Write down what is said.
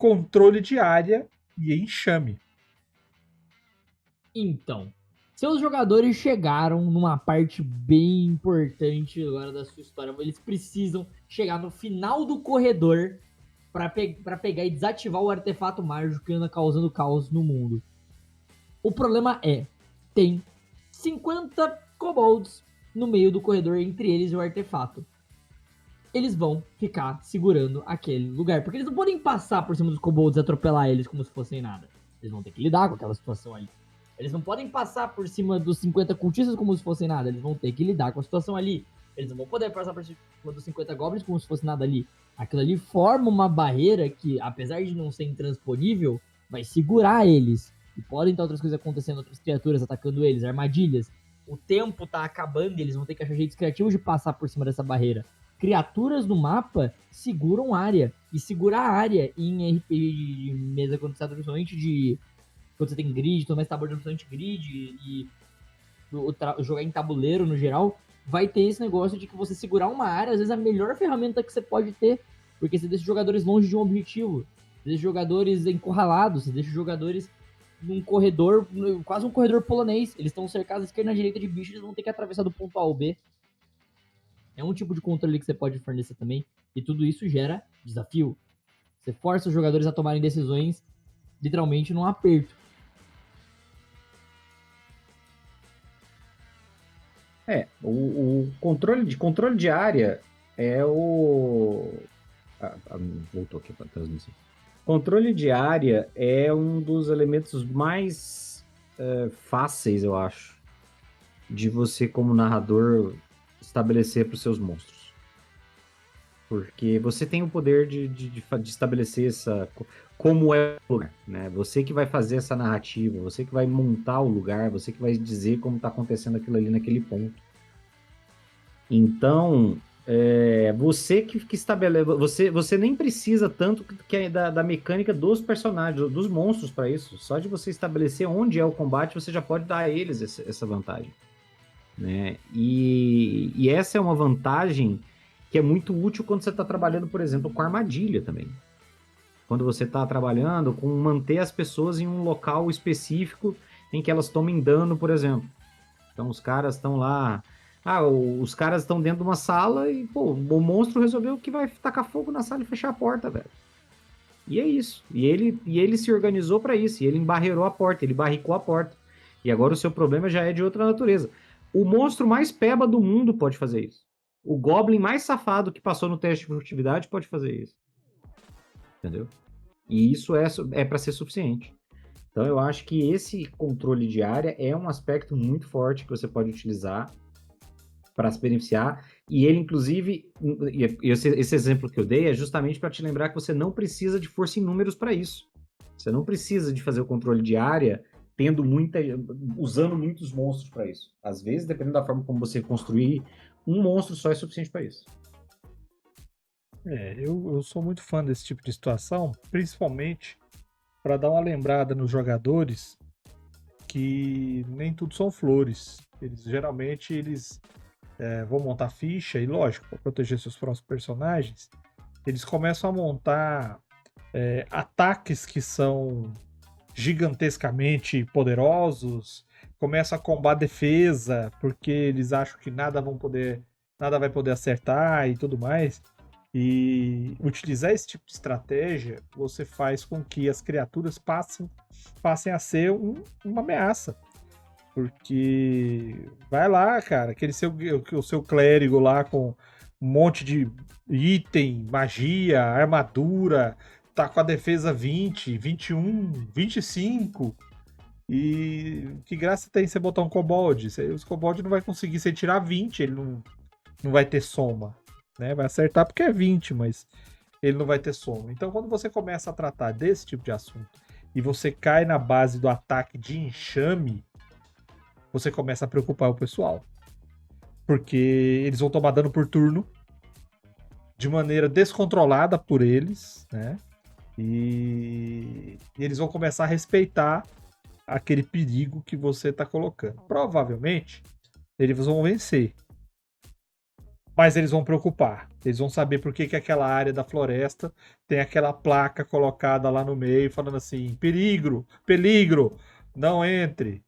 controle de área e enxame. Então, seus jogadores chegaram numa parte bem importante agora da sua história. Eles precisam chegar no final do corredor pra pegar e desativar o artefato mágico que anda causando caos no mundo. O problema tem 50 kobolds no meio do corredor entre eles e o artefato. Eles vão ficar segurando aquele lugar, porque eles não podem passar por cima dos kobolds e atropelar eles como se fossem nada. Eles vão ter que lidar com aquela situação ali. Eles não podem passar por cima dos 50 cultistas como se fossem nada. Eles vão ter que lidar com a situação ali. Eles não vão poder passar por cima dos 50 goblins como se fosse nada ali. Aquilo ali forma uma barreira que, apesar de não ser intransponível, vai segurar eles. E podem ter outras coisas acontecendo, outras criaturas atacando eles, armadilhas. O tempo tá acabando e eles vão ter que achar jeitos criativos de passar por cima dessa barreira. Criaturas no mapa seguram área. E segurar a área em RPG de mesa, quando você está principalmente quando você tem grid, mais tabuleiro, principalmente grid e jogar em tabuleiro no geral, vai ter esse negócio de que você segurar uma área, às vezes é a melhor ferramenta que você pode ter, porque você deixa os jogadores longe de um objetivo, você deixa os jogadores encurralados, você deixa os jogadores num corredor, quase um corredor polonês, eles estão cercados à esquerda e à direita de bichos, eles vão ter que atravessar do ponto A ao B. É um tipo de controle que você pode fornecer também, e tudo isso gera desafio. Você força os jogadores a tomarem decisões literalmente num aperto. O controle de área é o... voltou aqui para a transmissão. Controle de área é um dos elementos mais fáceis, eu acho, de você, como narrador, estabelecer para os seus monstros. Porque você tem o poder de estabelecer como é o lugar, né? Você que vai fazer essa narrativa, você que vai montar o lugar, você que vai dizer como está acontecendo aquilo ali naquele ponto. Então, você que estabelece... Você nem precisa tanto da mecânica dos personagens, dos monstros para isso. Só de você estabelecer onde é o combate, você já pode dar a eles essa vantagem, né? E essa é uma vantagem que é muito útil quando você está trabalhando, por exemplo, com armadilha também. Quando você está trabalhando com manter as pessoas em um local específico em que elas tomem dano, por exemplo. Então os caras estão lá... os caras estão dentro de uma sala e, pô, o monstro resolveu que vai tacar fogo na sala e fechar a porta, velho. E é isso. E ele se organizou para isso. E ele embarreirou a porta, ele barricou a porta. E agora o seu problema já é de outra natureza. O monstro mais peba do mundo pode fazer isso. O Goblin mais safado que passou no teste de furtividade pode fazer isso. Entendeu? E isso é para ser suficiente. Então eu acho que esse controle de área é um aspecto muito forte que você pode utilizar para se beneficiar. E ele, inclusive, esse exemplo que eu dei é justamente para te lembrar que você não precisa de força em números para isso. Você não precisa de fazer o controle de área usando muitos monstros para isso. Às vezes, dependendo da forma como você construir, um monstro só é suficiente para isso. Eu sou muito fã desse tipo de situação, principalmente para dar uma lembrada nos jogadores que nem tudo são flores. Geralmente eles vão montar ficha e, lógico, para proteger seus próximos personagens, eles começam a montar ataques que são gigantescamente poderosos, começam a combar defesa porque eles acham que nada vai poder acertar e tudo mais. E utilizar esse tipo de estratégia, você faz com que as criaturas passem a ser uma ameaça. Porque vai lá, cara, o seu clérigo lá com um monte de item, magia, armadura, tá com a defesa 20, 21, 25. E que graça tem você botar um kobold? Os kobold não vai conseguir, se ele tirar 20, ele não vai ter soma. Né? Vai acertar porque é 20, mas ele não vai ter soma. Então, quando você começa a tratar desse tipo de assunto e você cai na base do ataque de enxame, você começa a preocupar o pessoal. Porque eles vão tomar dano por turno de maneira descontrolada por eles, né? E eles vão começar a respeitar aquele perigo que você está colocando. Provavelmente, eles vão vencer. Mas eles vão preocupar. Eles vão saber por que aquela área da floresta tem aquela placa colocada lá no meio, falando assim: peligro, peligro, não entre.